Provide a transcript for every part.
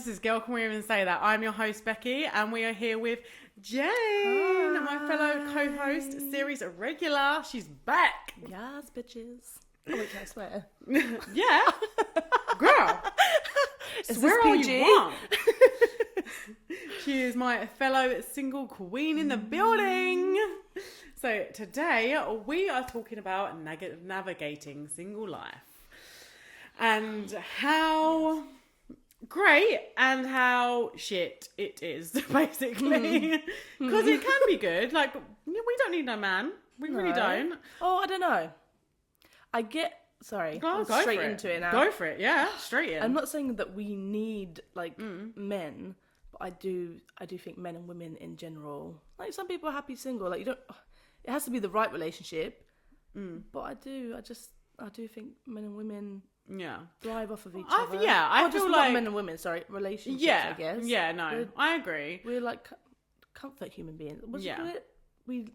this is Girl Can We Even Say That? I'm your host, Becky, and we are here with Jane, my fellow co-host, series regular. She's back. Yes, bitches. Oh, wait, can I swear? Yeah. Girl. Swear all you want. She is my fellow single queen in the building. So today we are talking about navigating single life and how great and how shit it is, basically. Because it can be good. Like, we don't need no man. We really don't. Oh, I don't know. Sorry. Go straight for it. into it now. Go for it, yeah. Straight in. I'm not saying that we need, like, men, but I do think men and women in general, like, some people are happy single. Like, it has to be the right relationship. But I do think men and women thrive off of each other. I feel like not men and women, sorry, relationships. I guess. Yeah, no, I agree. We're like comfort human beings. What do you call it? We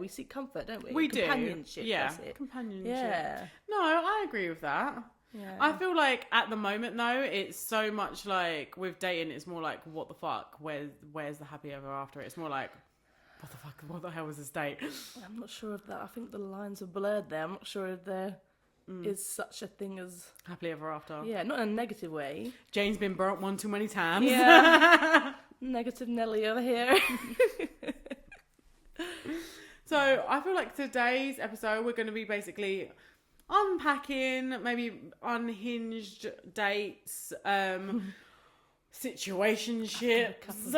seek comfort, don't we? We do. Companionship. Yeah, that's it. companionship. Yeah. No, I agree with that. Yeah. I feel like at the moment though, it's so much like with dating, it's more like what the fuck? Where's the happy ever after? It's more like what the fuck? What the hell was this date? I'm not sure of that. I think the lines are blurred there. I'm not sure if there is such a thing as happily ever after. Yeah, not in a negative way. Jane's been burnt one too many times. Yeah. Negative Nelly over here. So I feel like today's episode we're going to be basically unpacking maybe unhinged dates, situationships,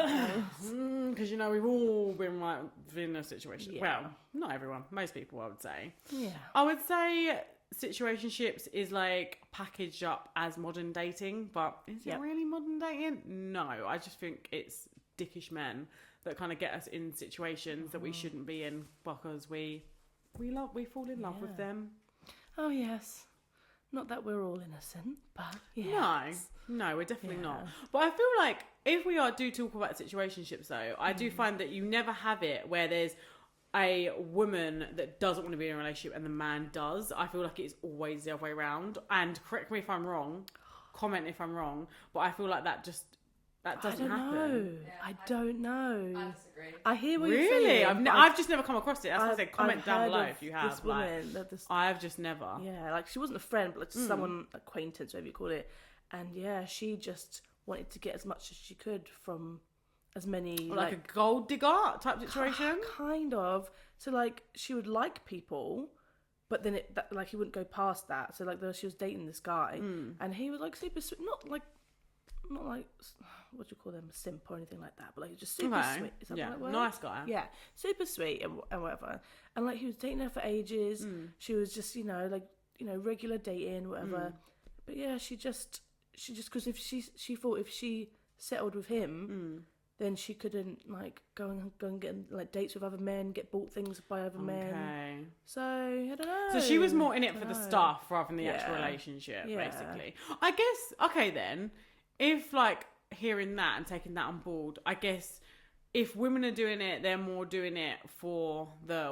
because you know we've all been like in a situation. Yeah. Well, not everyone, most people, I would say. Yeah, I would say situationships is like packaged up as modern dating, but is it really modern dating? No, I just think it's dickish men that kind of get us in situations that we shouldn't be in because we fall in love with them. Oh yes. Not that we're all innocent, but yes. No, we're definitely not. But I feel like if we do talk about situationships though, I do find that you never have it where there's a woman that doesn't want to be in a relationship and the man does. I feel like it's always the other way around. And correct me if I'm wrong, comment if I'm wrong, but I feel like that doesn't happen. I don't know. I disagree. I hear what really? you're saying. I've just never come across it. That's why I said comment down below if you have. This woman, I've just never. Yeah, like she wasn't a friend, but like just someone, acquaintance, whatever you call it. And yeah, she just wanted to get as much as she could from as many like a gold digger type situation. Kind of. So like she would like people, but then he wouldn't go past that. So like she was dating this guy, and he was like super sweet, not like what do you call them, simp or anything like that, but like just super sweet. Is that the right word? Nice guy. Yeah, super sweet and whatever. And like he was dating her for ages. She was just regular dating, whatever. But yeah, she just because if she thought if she settled with him, then she couldn't like go and get like dates with other men, get bought things by other men. So I don't know. So she was more in it for the stuff rather than the actual relationship, basically. I guess okay then. If like hearing that and taking that on board, I guess if women are doing it, they're more doing it for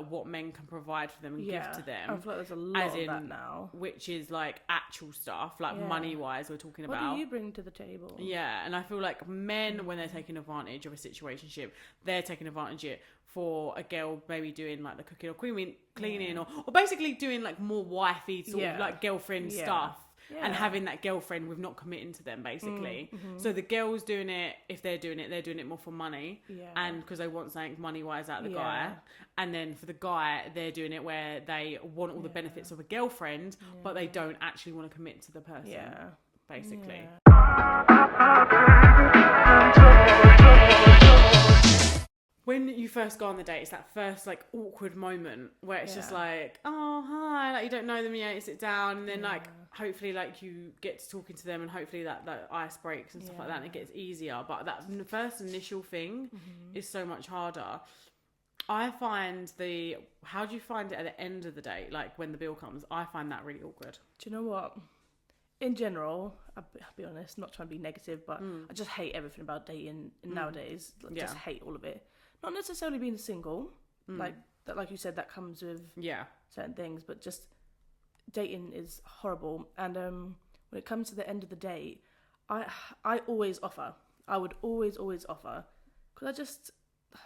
what men can provide for them and give to them. I feel like there's a lot of that now, which is like actual stuff, like money wise. We're talking about. What do you bring to the table? Yeah, and I feel like men, when they're taking advantage of a situationship, they're taking advantage of it for a girl maybe doing like the cooking or cleaning or basically doing like more wifey sort of like girlfriend stuff. Yeah. And having that girlfriend with not committing to them, basically. So the girl's doing it, if they're doing it more for money. Yeah. And because they want something money-wise out of the guy. And then for the guy, they're doing it where they want all the benefits of a girlfriend, but they don't actually want to commit to the person, basically. When you first go on the date, it's that first like awkward moment where it's just like, oh hi, like you don't know them yet, you sit down, and then like hopefully like you get to talking to them, and hopefully that ice breaks and stuff like that, and it gets easier. But that first initial thing is so much harder. I find how do you find it at the end of the date, like when the bill comes? I find that really awkward. Do you know what? In general, I'll be honest, not trying to be negative, but I just hate everything about dating nowadays. I just hate all of it. Not necessarily being single, like you said, that comes with certain things, but just dating is horrible. And when it comes to the end of the date, I always offer. I would always offer, because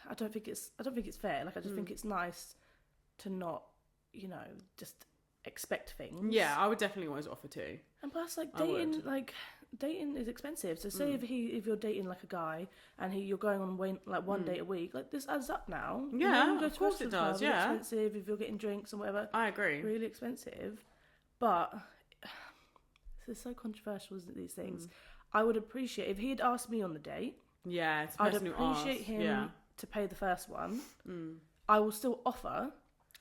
I don't think it's fair. Like, I just think it's nice to not, just expect things. Yeah, I would definitely always offer too. And plus, like, dating is expensive. So say if you're dating like a guy and you're going on one date a week, like, this adds up now. Yeah, of course it does. Yeah, it's expensive if you're getting drinks and whatever. I agree. Really expensive, but it's so controversial, isn't it, these things? I would appreciate if he'd asked me on the date. Yeah, it's I'd appreciate him to pay the first one. I will still offer.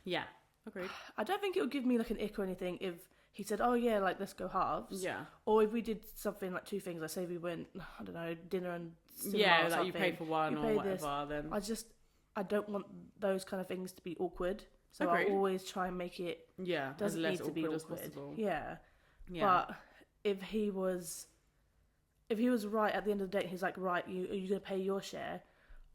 Yeah, agreed. I don't think it would give me like an ick or anything if he said, "Oh yeah, like, let's go halves." Yeah. Or if we did something like two things, like say we went, I don't know, dinner and cinema yeah, or like you pay for one or whatever. Then I don't want those kind of things to be awkward. So agreed. I always try and make it as less need to be awkward as awkward. possible. Yeah. But if he was right at the end of the date, he's like, right, are you going to pay your share?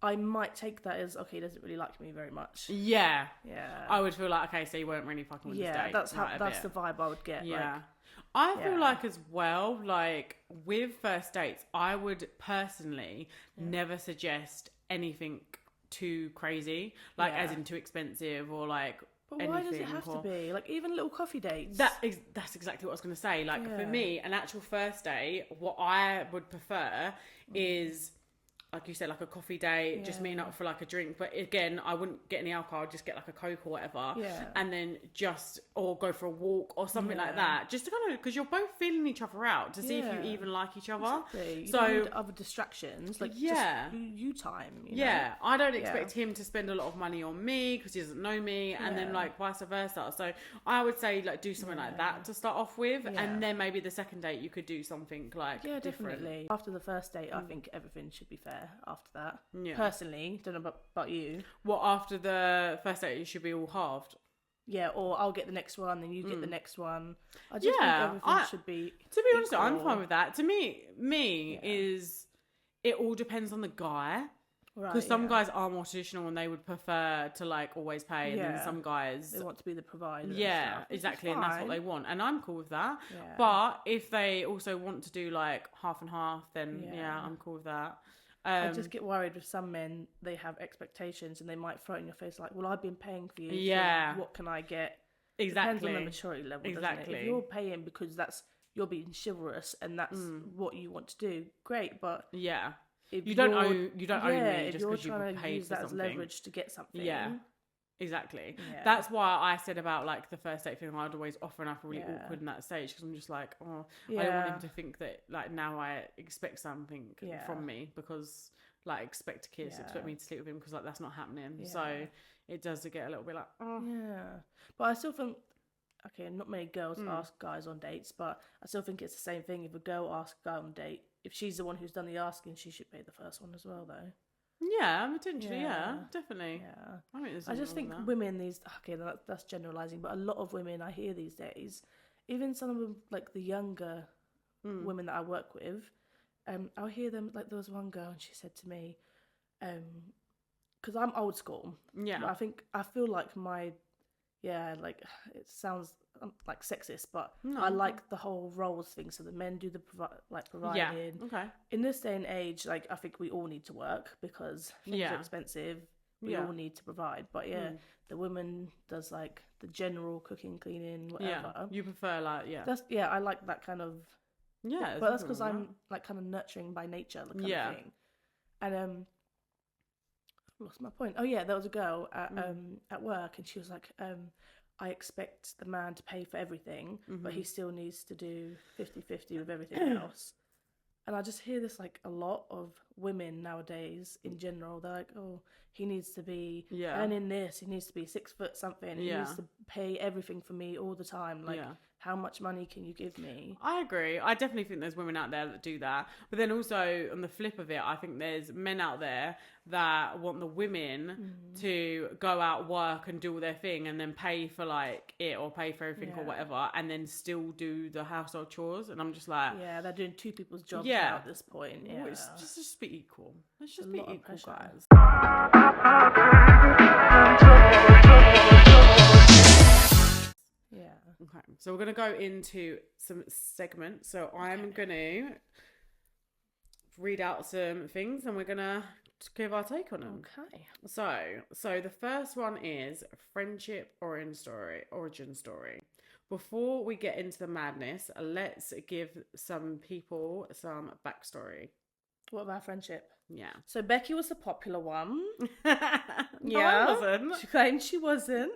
I might take that as, okay, he doesn't really like me very much. Yeah. Yeah. I would feel like, okay, so you weren't really fucking with this date. That's the vibe I would get. Yeah. Like, I feel like as well, like with first dates, I would personally never suggest anything too crazy, like as in too expensive or like. But why does it have to be? Like, even little coffee dates. That's exactly what I was going to say. Like for me, an actual first date, what I would prefer is, like you said, like a coffee date, just meeting up for like a drink. But again, I wouldn't get any alcohol, I'd just get like a Coke or whatever. Yeah. And then or go for a walk or something like that. Just to kind of, because you're both feeling each other out to see if you even like each other. Exactly. So, you don't need other distractions, like just you time. You know? I don't expect him to spend a lot of money on me because he doesn't know me, and then like vice versa. So I would say like do something like that to start off with, and then maybe the second date you could do something like different. Definitely. After the first date, I think everything should be fair. After that, personally, don't know about you. What, after the first date, you should be all halved? Yeah, or I'll get the next one, then you get the next one. I just think everything should be. To be honest, I'm fine with that. To me is it all depends on the guy. Right. Because some guys are more traditional and they would prefer to like always pay, and then some guys they want to be the provider. Yeah, exactly, and that's what they want, and I'm cool with that. Yeah. But if they also want to do like half and half, then I'm cool with that. I just get worried with some men. They have expectations and they might throw it in your face like, well, I've been paying for you. Yeah. So what can I get? Exactly. Depends on the maturity level. Exactly. Doesn't it? If you're paying because you're being chivalrous and that's what you want to do, great. But if you don't own me just because you paid for something. If you're trying to use that as leverage to get something. Yeah. Exactly. Yeah. That's why I said about like the first date thing. I'd always offer, and I feel really awkward in that stage because I'm just like, I don't want him to think that like now I expect something from me because like expect a kiss, expect me to sleep with him because like that's not happening. Yeah. So it does get a little bit like, but I still think, okay, not many girls ask guys on dates, but I still think it's the same thing. If a girl asks a guy on a date, if she's the one who's done the asking, she should pay the first one as well, though. Yeah, potentially, definitely. Yeah. I just think women that's generalising, but a lot of women I hear these days, even some of them, like the younger women that I work with, I'll hear them, like there was one girl and she said to me, because I'm old school. Yeah. I feel like like it sounds like sexist, but I like the whole roles thing. So the men do the providing. Yeah. Okay. In this day and age, like I think we all need to work because things are expensive. We all need to provide. But the woman does like the general cooking, cleaning, whatever. Yeah. You prefer like I like that kind of. Yeah. But that's because I'm like kind of nurturing by nature, like kind of thing. And I lost my point. Oh yeah, there was a girl at work, and she was like, I expect the man to pay for everything, but he still needs to do 50-50 with everything else. And I just hear this like a lot of women nowadays in general. They're like, oh, he needs to be earning this. He needs to be 6 foot something. He needs to pay everything for me all the time. Like, how much money can you give me? I agree. I definitely think there's women out there that do that. But then also on the flip of it, I think there's men out there that want the women to go out, work and do all their thing and then pay for like it or pay for everything or whatever and then still do the household chores. And I'm just like... Yeah, they're doing 2 people's jobs now at this point. Yeah. It's just be equal. Let's just be equal, guys. Yeah. Okay. So we're going to go into some segments. So I'm going to read out some things and we're gonna give our take on them. Okay. So the first one is friendship origin story. Before we get into the madness, let's give some people some backstory. What about friendship? Yeah. So Becky was the popular one. No, I wasn't. She claimed she wasn't.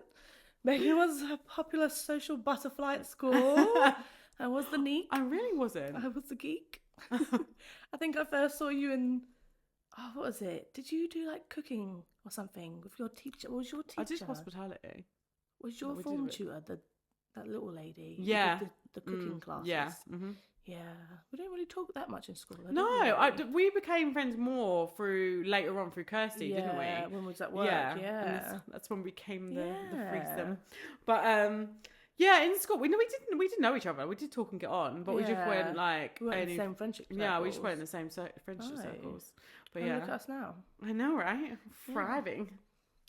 Becky was a popular social butterfly at school. I was the neat. I really wasn't. I was the geek. I think I first saw you in... Oh, what was it? Did you do like cooking or something with your teacher? What was your teacher? I did hospitality. Was your form tutor that little lady? Yeah. The cooking classes. Yeah. Mm-hmm. Yeah. We don't really talk that much in school. We became friends more later on through Kirsty, didn't we? Yeah, when we was at work. Yeah. That's when we became the threesome. But in school we didn't know each other. We did talk and get on, but we just weren't like we weren't in the same friendship circles. Yeah, we just weren't in the same friendship circles. But look at us now. I know, right? Thriving.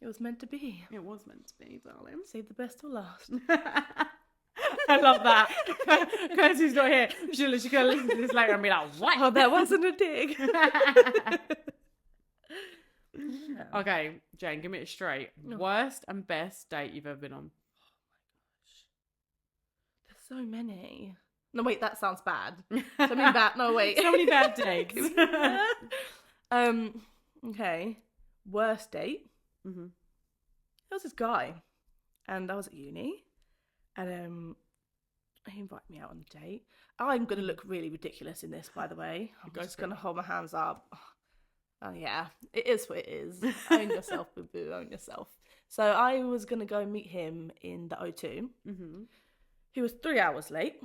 It was meant to be. It was meant to be, darling. Save the best till last. I love that. Kirsty's not here. She's gonna listen to this later and be like, "What? Oh, that wasn't a dig." Okay, Jane, give me it straight. No. Worst and best date you've ever been on? There's so many. No, wait, that sounds bad. So many bad. No, wait. So many bad dates. Okay. Worst date. Mm-hmm. There was this guy, and I was at uni, and he invited me out on a date. I'm going to look really ridiculous in this, by the way. I'm just going to hold my hands up. Oh, yeah, it is what it is. Own yourself, boo-boo, own yourself. So I was going to go meet him in the O2. Mm-hmm. He was 3 hours late.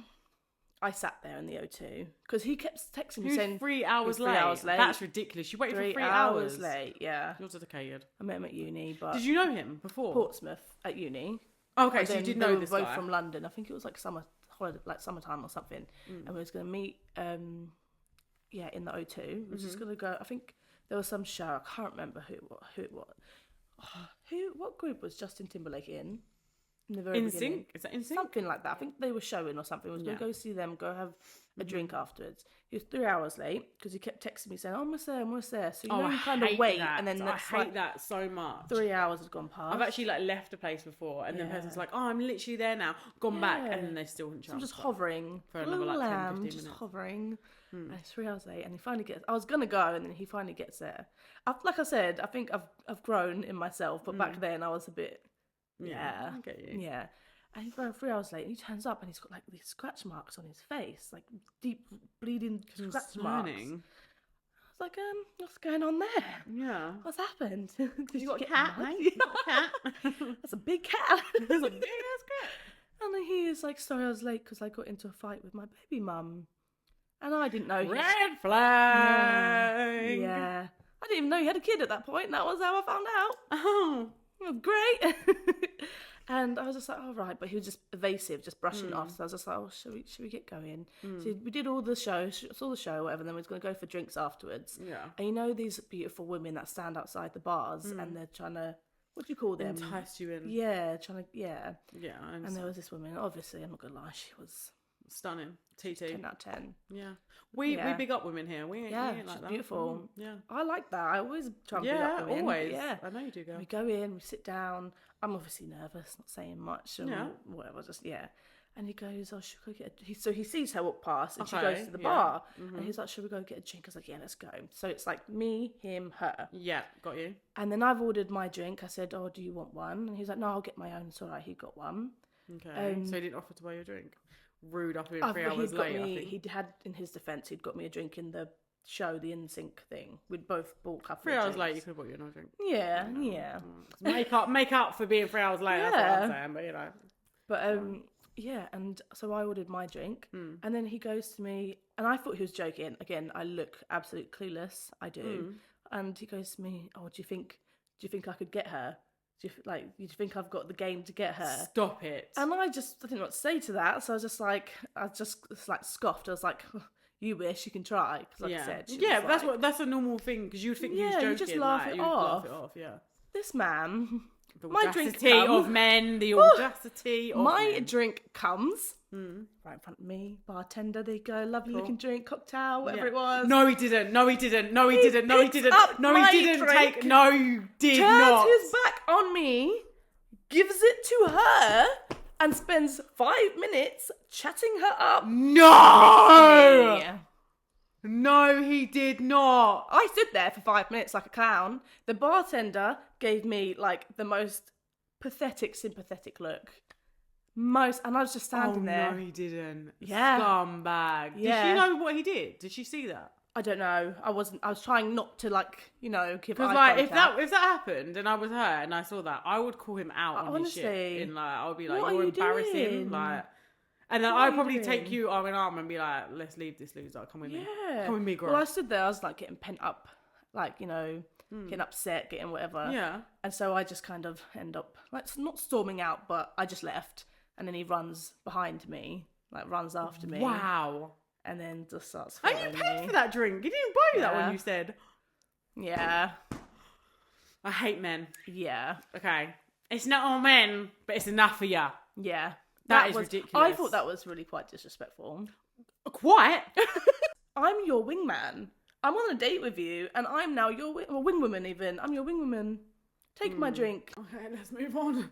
I sat there in the O2 because he kept texting me saying 3 hours late. 3 hours late. That's ridiculous. You waited for 3 hours late. Yeah, you're dedicated. I met him at uni, but did you know him before? Portsmouth at uni. Okay, so you did know this guy. We were both from London. I think it was like summertime or something, and we was going to meet. In the O2. We were just going to go. I think there was some show. I can't remember who it was. What group was Justin Timberlake in? In the very beginning. Is that NSYNC? Something like that. I think they were showing or something. I was going to go see them, go have a drink afterwards. He was 3 hours late because he kept texting me saying, I'm almost there. So you kind of wait. And then I hate that so much. 3 hours has gone past. I've actually left a place before and the person's like, I'm literally there now. Gone back and then they still haven't shown up. I'm just hovering. For another 10, 15 minutes. Just hovering. And it's 3 hours late and he finally gets... I was going to go and then he finally gets there. Like I said, I think I've grown in myself. But back then I was a bit... Yeah. I get you. Yeah. And he's 3 hours late and he turns up and he's got like these scratch marks on his face, like deep bleeding scratch marks. I was like, what's going on there? Yeah. What's happened? You got a cat, mate? You got a cat? That's a big cat. That's a big ass cat. And then he is like, sorry I was late because I got into a fight with my baby mum. And I didn't know. Red flag. Yeah. I didn't even know he had a kid at that point. That was how I found out. Oh. Great. And I was just like, oh, right. But he was just evasive, just brushing it off. So I was just like, oh, should we get going? So we did all the show, saw the show, whatever. And then we was going to go for drinks afterwards. Yeah. And you know these beautiful women that stand outside the bars and they're trying to, what do you call them? Entice you in. Yeah, trying to, yeah. Yeah, I understand. And there was this woman, obviously, I'm not going to lie, she was... Stunning. TT. 10 out of 10. Yeah. We big up women here. We ain't like she's that. Beautiful. Yeah. I like that. I always try and big up women. Always. Yeah, I know you do, girl. We go in, we sit down. I'm obviously nervous, not saying much and whatever, just, And he goes, oh, should we go get a... So he sees her walk past and she goes to the bar. And he's like, should we go get a drink? I was like, yeah, let's go. So it's like me, him, her. Yeah, got you. And then I've ordered my drink. I said, oh, do you want one? And he's like, no, I'll get my own. It's all right, he got one. Okay. So he didn't offer to buy you a drink? Rude after being 3 hours late, I think. He had, in his defence, he'd got me a drink in the show, the NSYNC thing. We'd both bought a couple 3 of hours drinks. late, you could have bought you another drink. Yeah. Make up for being 3 hours late, that's what I'm saying, but you know. But, and so I ordered my drink, and then he goes to me, and I thought he was joking. Again, I look absolute clueless, I do. And he goes to me, oh, do you think I could get her? Do you think I've got the game to get her? Stop it. And I didn't know what to say to that, so I just scoffed. I was like, oh, you wish, you can try. Because I said, that's a normal thing, because you'd think he was joking. You just laugh it off. Yeah. This man The My drink audacity of men, the audacity of my men. drink comes right in front of me. Bartender, there you go. Lovely looking drink, cocktail, whatever Yeah. it was. No, he didn't. No, he didn't. No, he didn't. No, he picks didn't. up No, my he didn't drink, take. No, you did Turns not. his back on me, gives it to her, and spends 5 minutes chatting her up. No! Yeah. No, he did not. I stood there for 5 minutes like a clown. The bartender gave me like the most pathetic, sympathetic look. And I was just standing there. No, he didn't. Yeah. Scumbag. Did Yeah. she know what he did? Did she see that? I don't know. I was trying not to give eye Because like if contact. that happened and I was her and I saw that, I would call him out on his shit. Honestly. In I would be like, What you're are you embarrassing. doing? Like, and then What are I'd you probably doing? take you arm in arm and be like, let's leave this loser. Come with me. Yeah. Come with me, girl. Well, I stood there. I was like getting pent up, getting upset, getting whatever. Yeah. And so I just kind of end up not storming out, but I just left. And then he runs behind me, runs after me. Wow. And then just starts And following you paid me. for that drink. You didn't buy that Yeah. one, you said. Yeah. I hate men. Yeah. Okay. It's not all men, but it's enough for ya. Yeah. That is was, ridiculous. I thought that was really quite disrespectful. Quite. I'm your wingman. I'm on a date with you, and I'm now your wingwoman even. I'm your wingwoman. Take my drink. Okay, let's move on.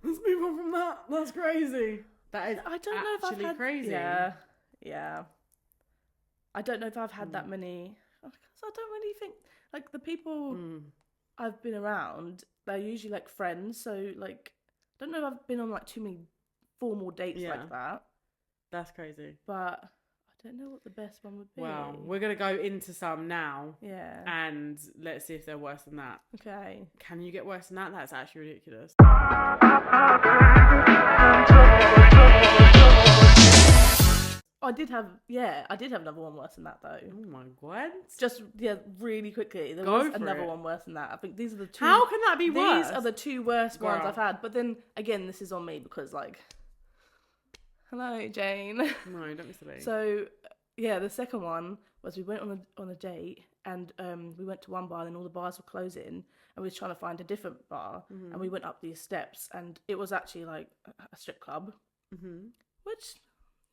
Let's move on from that. That's crazy. That is I don't know if I've actually had... crazy. Yeah. Yeah. I don't know if I've had that many... Because I don't really think... the people I've been around, they're usually, friends. So, I don't know if I've been on, too many formal dates like that. That's crazy. But I don't know what the best one would be. Well, we're going to go into some now. Yeah. And let's see if they're worse than that. Okay. Can you get worse than that? That's actually ridiculous. I did have another one worse than that though. Oh my god. Just really quickly, there Go was for another it. one worse than that. I think these are the two. How can that be worse? These are the two worst Girl. ones I've had. But then again, this is on me because hello Jane. No, don't be silly. So yeah, the second one was we went on a date and we went to one bar and then all the bars were closing and we was trying to find a different bar and we went up these steps and it was actually a strip club, which.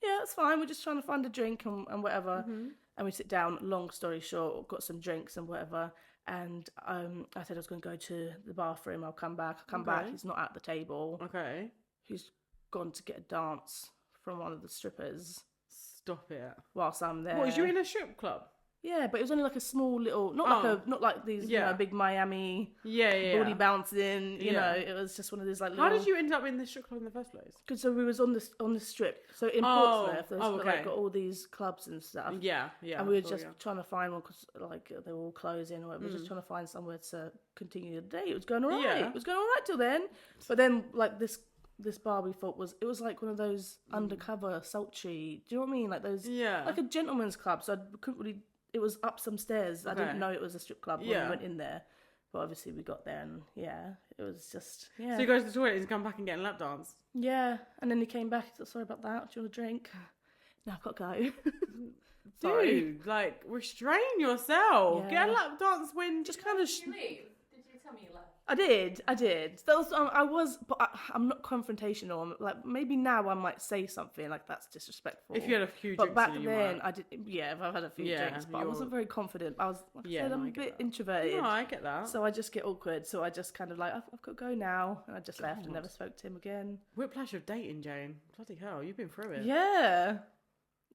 Yeah, it's fine. We're just trying to find a drink and whatever. And we sit down, long story short, got some drinks and whatever. And I said I was going to go to the bathroom. I'll come back. I come back. He's not at the table. Okay. He's gone to get a dance from one of the strippers Stop it. whilst I'm there. What, was you in a strip club? Yeah, but it was only a small little, not like these big Miami Yeah. body bouncing. You Yeah. know, it was just one of these little. How did you end up in the strip club in the first place? Because so we was on the strip. So in Portsmouth, there's okay. got all these clubs and stuff. Yeah. And we were just trying to find one because they were all closing. Or we were just trying to find somewhere to continue the day. It was going alright. Yeah. It was going alright till then. But then this bar we thought was like one of those undercover sultry. Do you know what I mean? Like those. Yeah. Like a gentleman's club. So I couldn't really. It was up some stairs. I didn't know it was a strip club when we went in there. But obviously we got there and it was just So you go to the toilet and come back and get a lap dance. Yeah, and then he came back. He said, "Sorry about that. Do you want a drink?" No, I've got to go. Sorry. Dude, restrain yourself. Yeah. Get a lap dance when Just kind of. Did you leave? Did you tell me you left? I did. That was, but I'm not confrontational. Maybe now I might say something that's disrespectful. if you had a few but drinks back in you then might. I did. Yeah, if I've had a few Yeah, drinks, but I wasn't very confident. I was, like I said, no, I'm I a get bit that. introverted. No, I get that. So I just get awkward. So I just kind of I've got to go now, and I just left and never spoke to him again. Whiplash of dating, Jane. Bloody hell, you've been through it. Yeah,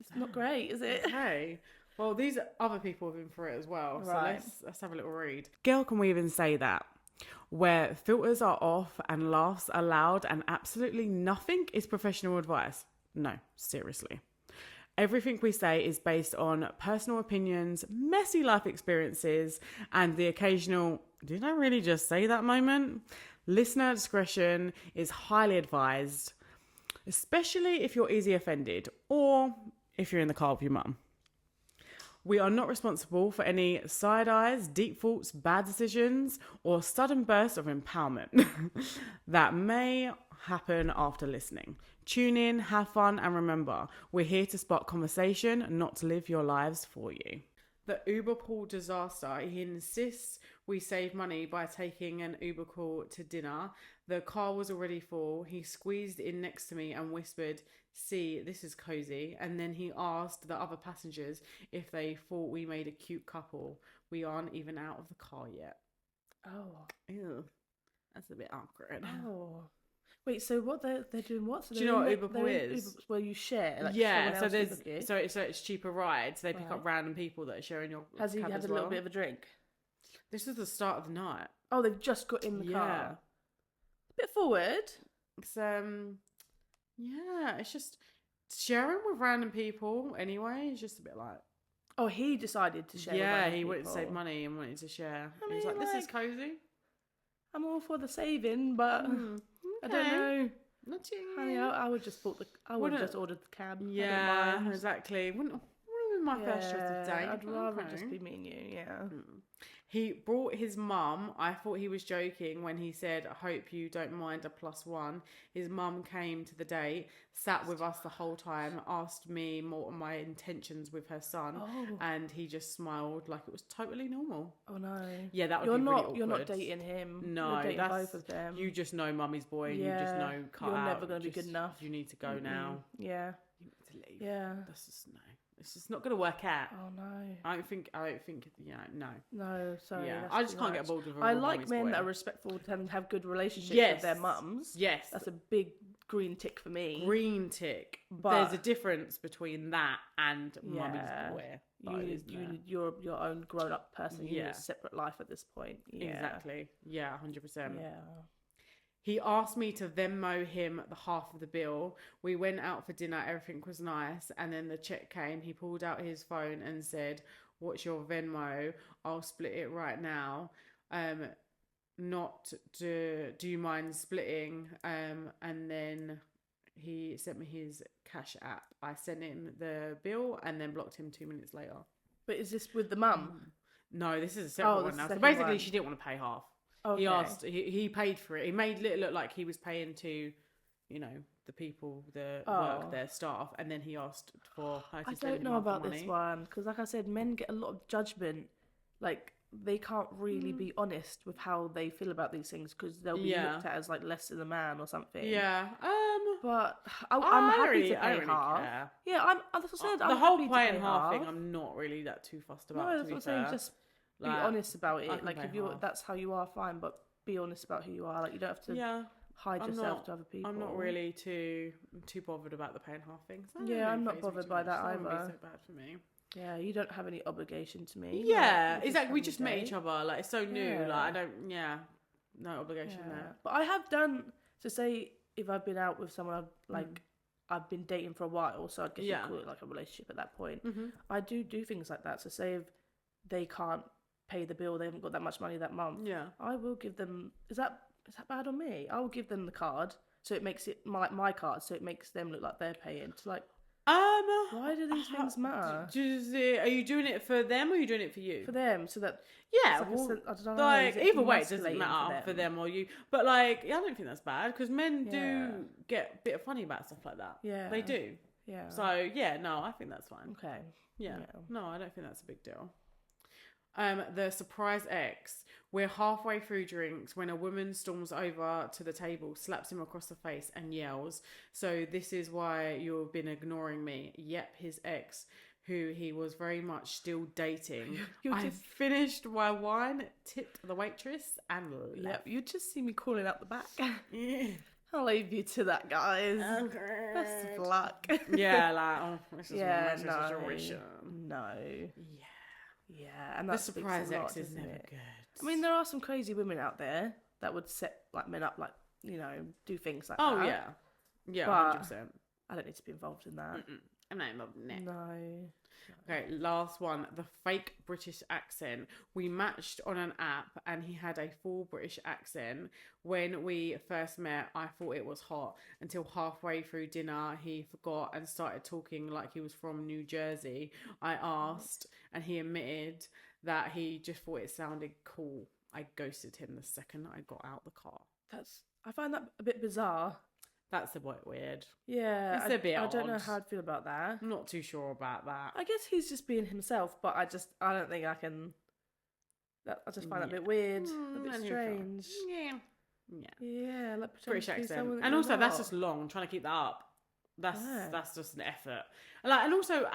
it's not great, is it? Okay. Well, these other people have been through it as well. Right. So let's have a little read. Girl, can we even say that? Where filters are off and laughs are loud and absolutely nothing is professional advice. No, seriously. Everything we say is based on personal opinions, messy life experiences, and the occasional, did I really just say that moment? Listener discretion is highly advised, especially if you're easily offended or if you're in the car with your mum. We are not responsible for any side eyes, deep thoughts, bad decisions, or sudden bursts of empowerment that may happen after listening. Tune in, have fun, and remember, we're here to spark conversation, not to live your lives for you. The Uber pool disaster. He insists we save money by taking an Uber call to dinner. The car was already full. He squeezed in next to me and whispered, "See, this is cozy." And then he asked the other passengers if they thought we made a cute couple. We aren't even out of the car yet. Oh. Ew. That's a bit awkward. Oh. Wait, so what they're doing what? So do you know what Uber pool is? Uber, where you share, like yeah, so there's it's cheaper rides. They pick up random people that are sharing your Has he cab had as a little well. bit of a drink? This is the start of the night. Oh, they've just got in the car. A bit forward. It's it's just sharing with random people anyway. It's just a bit like, oh, he decided to share. Yeah, with he people. wanted to save money and wanted to share. I He was mean, like, "This is cozy." I'm all for the saving, but I don't know. Not too. Honey, I would just just ordered the cab. Yeah, exactly. Wouldn't be my first choice of date. I'd rather just be me and you. Yeah. He brought his mum. I thought he was joking when he said, "I hope you don't mind a +1." His mum came to the date, sat with us the whole time, asked me more on my intentions with her son, and he just smiled like it was totally normal. Oh no. Yeah, that would be really awkward. You're not dating him. No, you're dating that's both of them. You just know mummy's boy. And you just know cut you're out. never going to be good enough. You need to go now. Yeah. You need to leave. Yeah. That's just no. It's just not going to work out. Oh no. I don't think. Yeah, no. No, sorry. Yeah, I just can't get involved with. I like men that are respectful and have good relationships with their mums. Yes, that's a big green tick for me. Green tick. But there's a difference between that and mummy's boy. You're your own grown-up person. You need a separate life at this point. Yeah. Exactly. Yeah, 100%. Yeah. He asked me to Venmo him the half of the bill. We went out for dinner. Everything was nice. And then the check came. He pulled out his phone and said, "What's your Venmo? I'll split it right now. Do you mind splitting?" And then he sent me his cash app. I sent him the bill and then blocked him 2 minutes later. But is this with the mum? No, this is a separate one now. So basically, she didn't want to pay half. Okay. He asked. He paid for it. He made it look like he was paying to, the people that work there, staff, and then he asked for her to I don't know about this one because, like I said, men get a lot of judgment. Like they can't really be honest with how they feel about these things because they'll be looked at as like less than a man or something. Yeah. But I'm happy to pay really half. Care. Yeah, as I said, the whole paying half thing, I'm not really that too fussed about. No, that's what I'm saying. Just be honest about it. Like if that's how you are, fine. But be honest about who you are. Like you don't have to hide yourself to other people. I'm not really too bothered about the paying half thing. So I'm not bothered by that either. It's so bad for me. Yeah, you don't have any obligation to me. Yeah, exactly. We just met each other. Like it's so new. Like I don't. Yeah, no obligation there. But I have done. So say if I've been out with someone I've been dating for a while, so I guess you call it like a relationship at that point. I do things like that. So say if they can't pay the bill, they haven't got that much money that month. Yeah, I will give them. Is that bad on me? I will give them the card, so it makes it my card, so it makes them look like they're paying. To like, why do these things matter? Are you doing it for them or are you doing it for you? For them, so that I don't know. Like either way, it doesn't matter for them or you. But like, I don't think that's bad because men do get a bit funny about stuff like that. Yeah, they do. Yeah. So no, I think that's fine. Okay. Yeah. No, I don't think that's a big deal. The surprise ex. We're halfway through drinks when a woman storms over to the table, slaps him across the face and yells, "So this is why you've been ignoring me." Yep, his ex, who he was very much still dating. I finished my wine, tipped the waitress and left. Yep, you just see me calling out the back. Yeah. I'll leave you to that, guys. Okay. Best of luck. Yeah, this is my situation. No. Yeah, and the surprise ex is never good. I mean, there are some crazy women out there that would set like men up, like do things like that. Oh yeah, 100%. I don't need to be involved in that. I'm not involved in it. No. Okay, last one. The fake British accent. We matched on an app, and he had a full British accent. When we first met, I thought it was hot until halfway through dinner, he forgot and started talking like he was from New Jersey. I asked, and he admitted that he just thought it sounded cool. I ghosted him the second I got out the car. I find that a bit bizarre. That's a bit weird. Yeah, It's a bit I don't know odd. how I'd feel about that. I'm not too sure about that. I guess he's just being himself, but I don't think I can. I just find that a bit weird, a bit strange. Yeah. Yeah, like British pretend to be accent. someone that And you're also, that's not. just long. I'm trying to keep that up. That's just an effort. And also,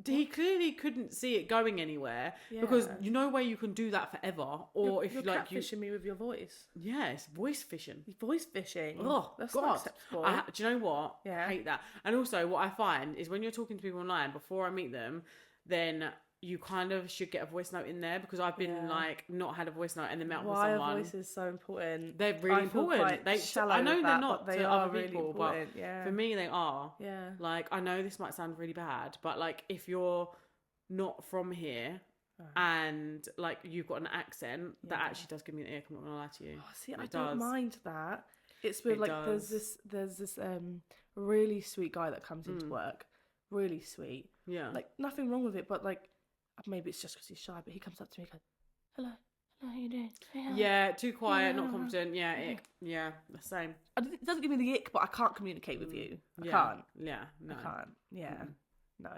he clearly couldn't see it going anywhere because you know where you can do that forever. Or if you're you like, catfishing me with your voice. Yeah, it's voice fishing. Voice fishing. Oh, that's God. not acceptable. Do you know what? Yeah. I hate that. And also, what I find is when you're talking to people online, before I meet them, then you kind of should get a voice note in there because I've been like not had a voice note and then met with someone. Why are voices so important? They're really important. I know they're not they to are other really people, important. but for me they are. Yeah. Like I know this might sound really bad, but like if you're not from here and like you've got an accent, that actually does give me the ick. I'm not gonna lie to you. Oh, see, I don't mind that. It's with there's this really sweet guy that comes into work. Really sweet. Yeah. Like nothing wrong with it, but like maybe it's just because he's shy, but he comes up to me and goes, hello, how you doing? Yeah, too quiet, not confident. Yeah, ick. Yeah, the same. It doesn't give me the ick, but I can't communicate with you. I can't. Yeah, no. I can't. Yeah, no.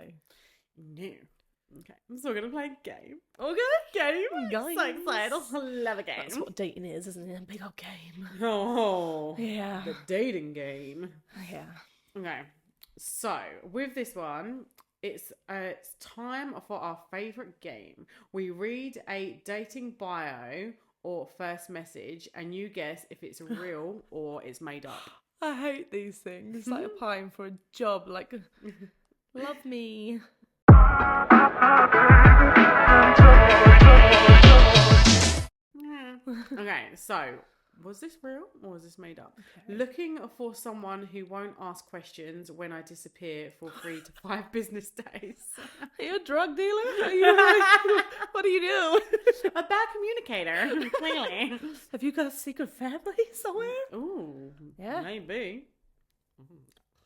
No. Okay, I'm still gonna play a game. Okay, Game. Games. So excited. I love a game. That's what dating is, isn't it? A big old game. Oh, Yeah. the dating game. Yeah. Okay, so with this one, it's time for our favourite game. We read a dating bio or first message, and you guess if it's real or it's made up. I hate these things. It's like applying for a job. Like, love me. Okay, so was this real or was this made up? Okay. Looking for someone who won't ask questions when I disappear for 3 to 5 business days. Are you a drug dealer? What do you do? A bad communicator, clearly. Have you got a secret family somewhere? Ooh, yeah, maybe.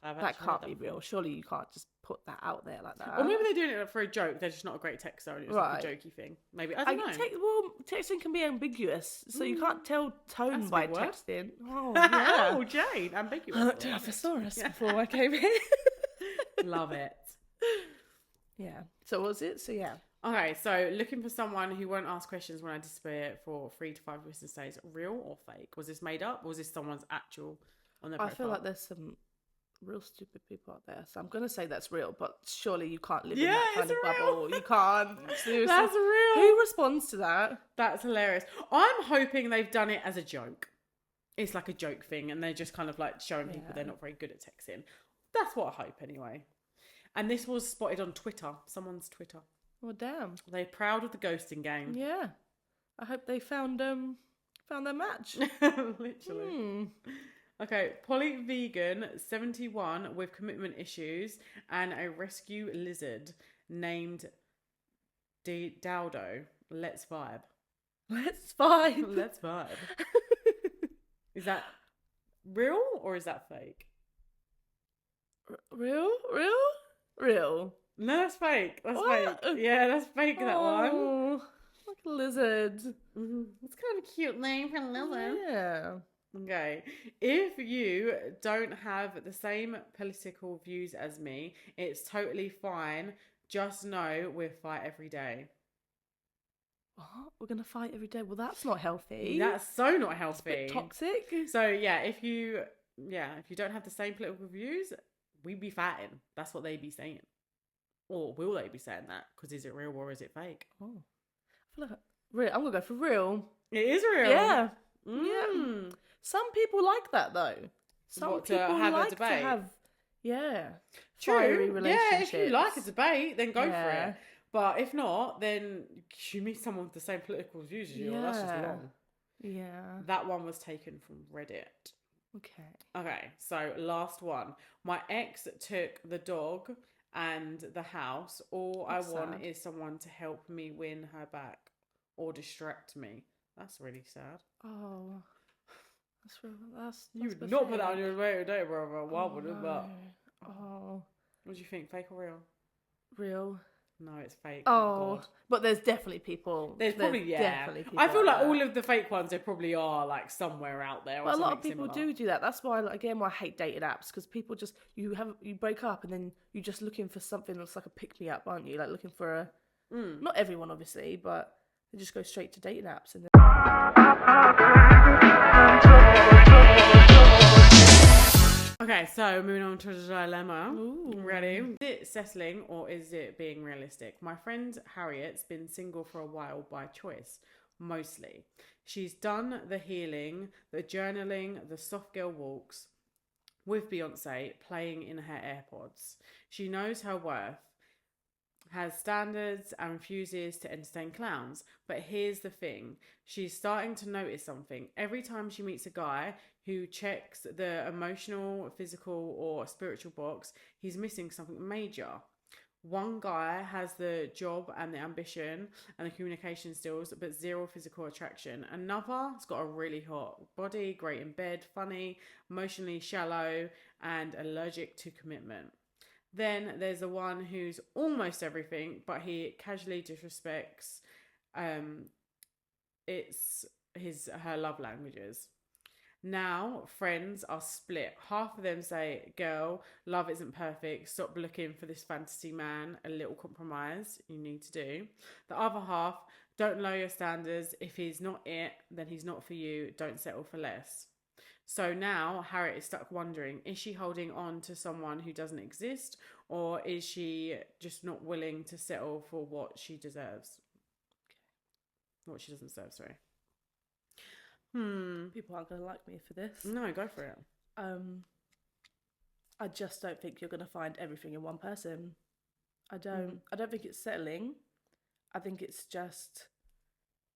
That can't be real. Surely you can't just put that out there like that. Or maybe they're doing it for a joke. They're just not a great texter. And it's like a jokey thing. Maybe I don't know. Texting can be ambiguous, so you can't tell tone by texting. Oh, yeah. Oh, Jane, ambiguous. I looked at a thesaurus before I came here. Love it. Yeah. So was it? So yeah. Okay, so looking for someone who won't ask questions when I disappear for 3 to 5 business days. Real or fake? Was this made up? Or was this someone's actual on their profile? I feel like there's some real stupid people out there, so I'm gonna say that's real, but surely you can't live in that kind of bubble. You can't. Seriously. That's real. Who responds to that? That's hilarious. I'm hoping they've done it as a joke. It's like a joke thing and they're just kind of like showing people they're not very good at texting. That's what I hope anyway. And this was spotted on Twitter, someone's Twitter. Well, damn. They're proud of the ghosting game. Yeah, I hope they found their match. Literally. Okay, poly vegan 71 with commitment issues and a rescue lizard named Dowdo. Let's vibe. Let's vibe. Let's vibe. Is that real or is that fake? Real? No, that's fake. That's what? fake. Yeah, that's fake, that one. Like a lizard. Mm-hmm. It's kind of a cute name for a lizard. Yeah. Okay. If you don't have the same political views as me, it's totally fine. Just know we'll fight every day. What? We're going to fight every day? Well, that's not healthy. That's so not healthy. It's a bit toxic. So, yeah, if you don't have the same political views, we be fighting. That's what they be saying. Or will they be saying that? Because is it real or is it fake? Oh. I feel like real. I'm going to go for real. It is real? Yeah. Yeah. Some people like that though. Some people have like a debate? to have, fiery relationships. Yeah, if you like a debate, then go for it. But if not, then you meet someone with the same political views as you. Well, that's just wrong. Yeah. That one was taken from Reddit. Okay, so last one. My ex took the dog and the house. All I want is someone to help me win her back or distract me. That's really sad. Oh. That's you would not put that on your way today, brother. Why would it? But what do you think? Fake or real? Real. No, it's fake. Oh, God. but there's definitely people. There's probably definitely people I feel like that. all of the fake ones, there probably are like somewhere out there. Or But a lot of something people similar. do that. That's why, like, again, why I hate dating apps, because people just you break up and then you're just looking for something that's like a pick me up, aren't you? Like looking for a not everyone obviously, but they just go straight to dating apps and. Okay, so moving on to the dilemma. Ooh. Ready? Is it settling or is it being realistic? My friend Harriet's been single for a while by choice, mostly. She's done the healing, the journaling, the soft girl walks with Beyonce playing in her AirPods. She knows her worth, has standards and refuses to entertain clowns. But here's the thing. She's starting to notice something. Every time she meets a guy who checks the emotional, physical or spiritual box, he's missing something major. One guy has the job and the ambition and the communication skills, but zero physical attraction. Another's got a really hot body, great in bed, funny, emotionally shallow, and allergic to commitment. Then there's the one who's almost everything, but he casually disrespects. It's her love languages. Now friends are split. Half of them say, "Girl, love isn't perfect. Stop looking for this fantasy man. A little compromise you need to do." The other half, "Don't lower your standards. If he's not it, then he's not for you. Don't settle for less." So now Harriet is stuck wondering, is she holding on to someone who doesn't exist, or is she just not willing to settle for what she deserves? What she doesn't deserve, sorry. People aren't going to like me for this. No, go for it. I just don't think you're going to find everything in one person. I don't think it's settling. I think it's just,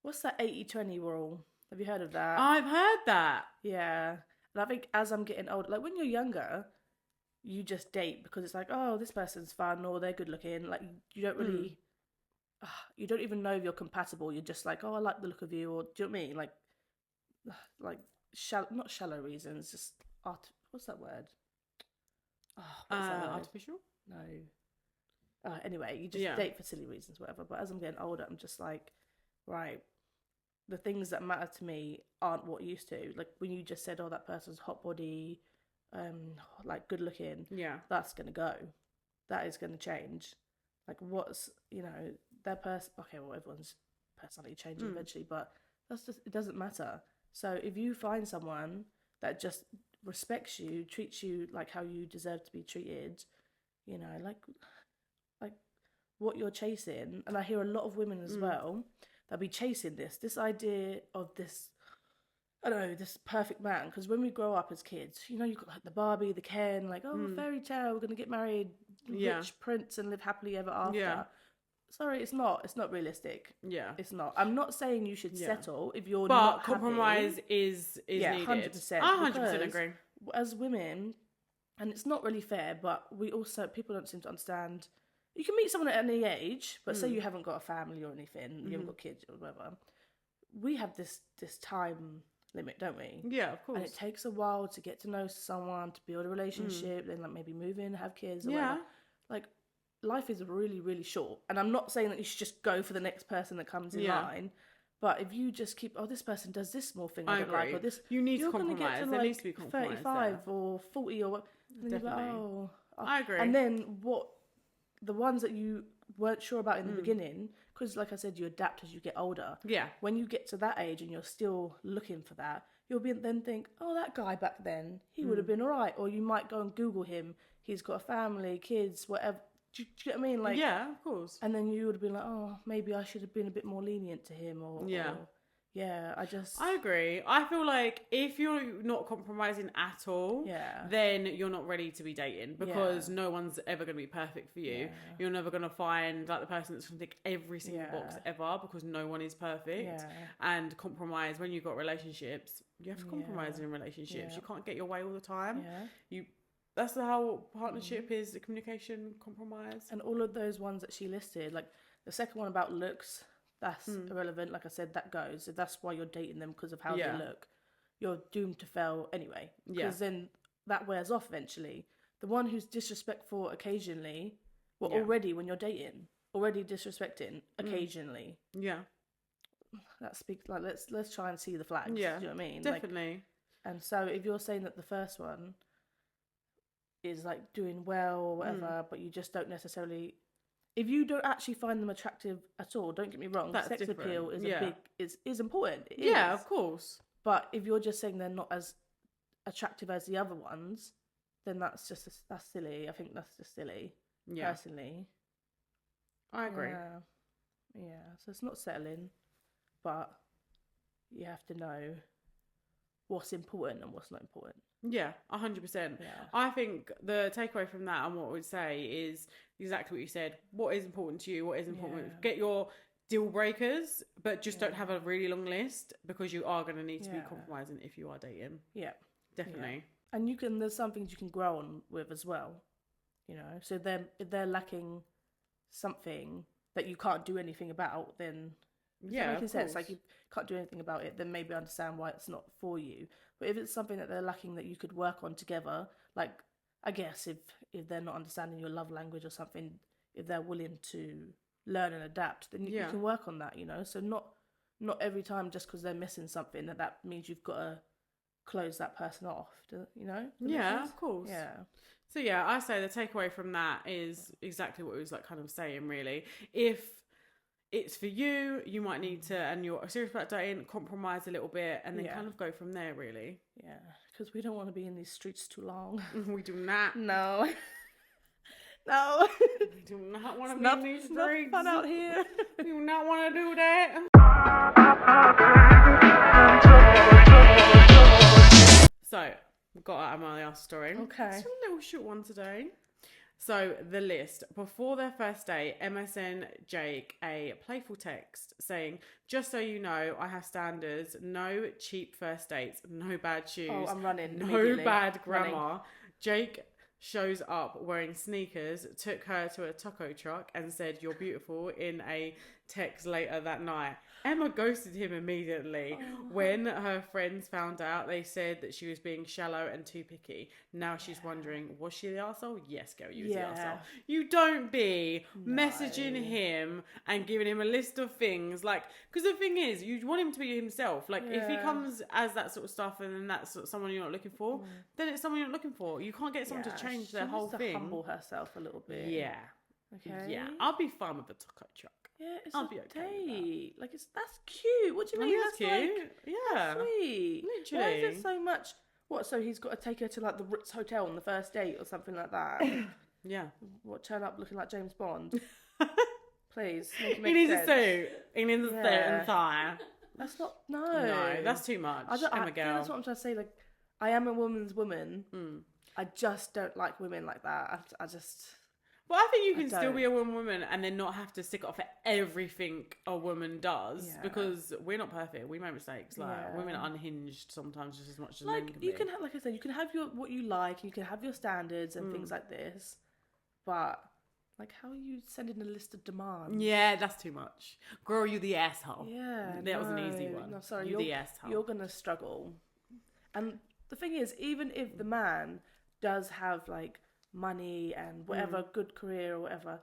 what's that 80-20 rule? Have you heard of that? I've heard that. Yeah. And I think as I'm getting older, like when you're younger, you just date because it's like, oh, this person's fun or they're good looking. Like you don't really, you don't even know if you're compatible. You're just like, oh, I like the look of you, or do you know what I mean? Like not shallow reasons, just what's that word? Oh, what's that word? Artificial? No. Anyway, you just date for silly reasons, whatever. But as I'm getting older, I'm just like, right, the things that matter to me aren't what used to. Like when you just said, oh, that person's hot body, like good looking. Yeah. That's going to go. That is going to change. Like what's, their person, okay, well, everyone's personality changes eventually, but that's just, it doesn't matter. So if you find someone that just respects you, treats you like how you deserve to be treated, like what you're chasing, and I hear a lot of women as well that be chasing this idea of this, I don't know, this perfect man. Because when we grow up as kids, you've got like the Barbie, the Ken, like, oh, fairy tale, we're going to get married, rich prince and live happily ever after. Yeah. Sorry, it's not realistic. Yeah. It's not. I'm not saying you should settle if you're not happy. But compromise is needed. 100%. I 100% agree. As women, and it's not really fair, but people don't seem to understand. You can meet someone at any age, but say you haven't got a family or anything, you haven't got kids or whatever. We have this time limit, don't we? Yeah, of course. And it takes a while to get to know someone, to build a relationship, then like maybe move in, have kids or whatever. Like, life is really, really short. And I'm not saying that you should just go for the next person that comes in line. But if you just keep, this person does this small thing I don't like, or this, you need to compromise. There needs to be compromise. 35 or 40 or what. Definitely. I agree. And then the ones that you weren't sure about in the beginning, because like I said, you adapt as you get older. Yeah. When you get to that age and you're still looking for that, you'll then think, oh, that guy back then, he would have been all right. Or you might go and Google him. He's got a family, kids, whatever. Do you get what I mean? Like, yeah, of course. And then you would have been like, oh, maybe I should have been a bit more lenient to him. I agree. I feel like if you're not compromising at all, then you're not ready to be dating, because no one's ever going to be perfect for you. Yeah. You're never going to find like the person that's going to tick every single box ever, because no one is perfect. Yeah. And compromise, when you've got relationships, you have to compromise in relationships. You can't get your way all the time. Yeah. That's the whole partnership is the communication, compromise. And all of those ones that she listed, like the second one about looks, that's irrelevant. Like I said, that goes. If that's why you're dating them, because of how they look, you're doomed to fail anyway. Because then that wears off eventually. The one who's disrespectful occasionally, already when you're dating, already disrespecting occasionally. Yeah. That speaks like let's try and see the flags. Yeah. Do you know what I mean? Definitely. Like, and so if you're saying that the first one is like doing well or whatever, but you just don't necessarily, if you don't actually find them attractive at all, don't get me wrong, That's sex different. appeal is Yeah. is important. It Yeah, is. of course. But if you're just saying they're not as attractive as the other ones, then that's silly. I think that's just silly. Yeah. Personally, I agree. Yeah. So it's not settling, but you have to know what's important and what's not important. Yeah, 100%. Yeah. I think the takeaway from that and what I would say is exactly what you said. What is important to you? What is important? Yeah. Get your deal breakers, but just Yeah. don't have a really long list because you are going to need to be Yeah. compromising if you are dating. Yeah. Definitely. And there's some things you can grow on with as well, you know. So if they're lacking something that you can't do anything about, then Yeah, making of sense. course. Like you can't do anything about it, then maybe understand why it's not for you. But if it's something that they're lacking that you could work on together, like I guess if they're not understanding your love language or something, if they're willing to learn and adapt, then you can work on that, you know. So not every time just because they're missing something that means you've got to close that person off, you know? Yeah, of course. Yeah. So yeah, I say the takeaway from that is exactly what it was like kind of saying really. If it's for you, you might need to, and you're serious about dating, compromise a little bit and then kind of go from there really. Yeah, because we don't want to be in these streets too long. We do not. No. No. We do not want to be in these It's not streets. fun out here. We do not want to do that. So, we've got our Emily Ask story. Okay. It's a little short one today. So, the list. Before their first date, Emma sent Jake a playful text saying, "Just so you know, I have standards. No cheap first dates. No bad shoes. Oh, I'm running. No immediately. bad grammar." Running. Jake shows up wearing sneakers, took her to a taco truck and said, "You're beautiful," in a text later that night. Emma ghosted him immediately. When her friends found out, they said that she was being shallow and too picky. Now she's wondering, was she the arsehole? Yes, girl, you was the arsehole. You don't be messaging him and giving him a list of things. Like, because the thing is, you want him to be himself. Like, if he comes as that sort of stuff and then that's someone you're not looking for, then it's someone you're not looking for. You can't get someone to change their whole thing. Humble herself a little bit. Yeah. Okay. Yeah. I'll be fine with the taco truck. Yeah, it's I'll a be okay with date. Like that's cute. What do you mean? That's cute. Like, Yeah. that's sweet. Literally. Why is it so much? What? So he's got to take her to like the Ritz Hotel on the first date or something like that? Yeah. What? Turn up looking like James Bond? Please. He needs a suit. He needs a suit and tie. That's not. No. No, that's too much. Emma girl. That's what I'm trying to say. Like, I am a woman's woman. I just don't like women like that. I just. Well, I think you can still be a woman and then not have to stick up for everything a woman does because we're not perfect. We make mistakes. Like women are unhinged sometimes just as much as men can be. You can have, like I said, you can have what you like. You can have your standards and things like this, but like, how are you sending a list of demands? Yeah, that's too much. Girl, you the asshole. Yeah, that was an easy one. No, sorry, you're the asshole. You're gonna struggle. And the thing is, even if the man does have like money and whatever, good career or whatever,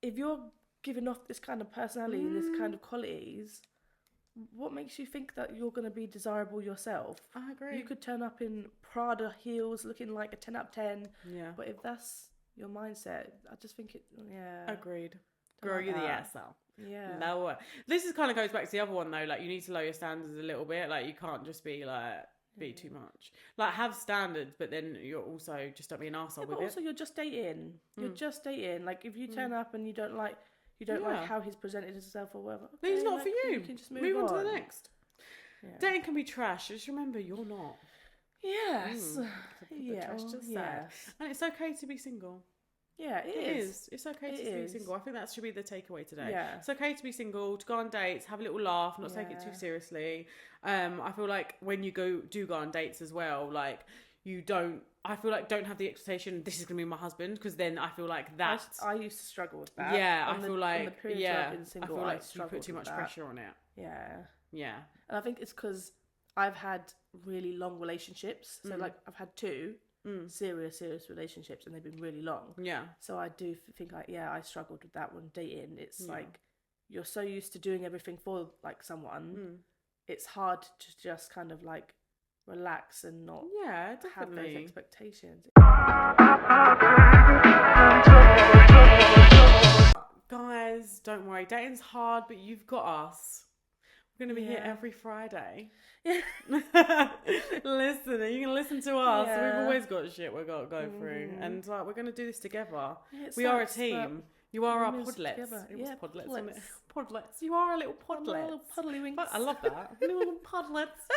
if you're giving off this kind of personality and this kind of qualities, what makes you think that you're going to be desirable yourself? I agree. You could turn up in Prada heels looking like a 10 out of 10. Yeah. But if that's your mindset, I just think Agreed. Girl, you're the asshole. Yeah. Lower. This is kind of goes back to the other one though. Like, you need to lower your standards a little bit. Like, you can't just be like, be too much. Like, have standards, but then you're also just don't be an arsehole with but also, you're just dating. You're just dating. Like, if you turn up and you don't like how he's presented himself or whatever, then he's not for you. You can just move on to the next. Yeah. Dating can be trash. Just remember, you're not. Yes. Trash just sad. And it's okay to be single. Yeah, it is. It's okay to be single. I think that should be the takeaway today. Yeah. It's okay to be single, to go on dates, have a little laugh, not take it too seriously. I feel like when you go on dates as well, like, don't have the expectation this is going to be my husband, because then I feel like that. I used to struggle with that. Yeah, I feel like I feel like you put too much pressure on it. Yeah. Yeah. And I think it's because I've had really long relationships. So like I've had 2. serious relationships, and they've been really long. Yeah. So I do think I struggled with that one dating. It's like you're so used to doing everything for like someone. It's hard to just kind of like relax and not have those expectations. Guys, don't worry. Dating's hard, but you've got us. We're going to be here every Friday. Yeah. Listen, you can listen to us. We've always got shit we've got to go through. And we're going to do this together. We are a team. You are our podlets. It was podlets, wasn't it? Podlets. You are a little podlet. Little puddly winks. I love that. Little podlets.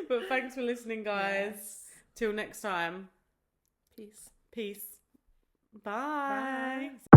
But thanks for listening, guys. Yes. Till next time. Peace. Peace. Bye. Bye.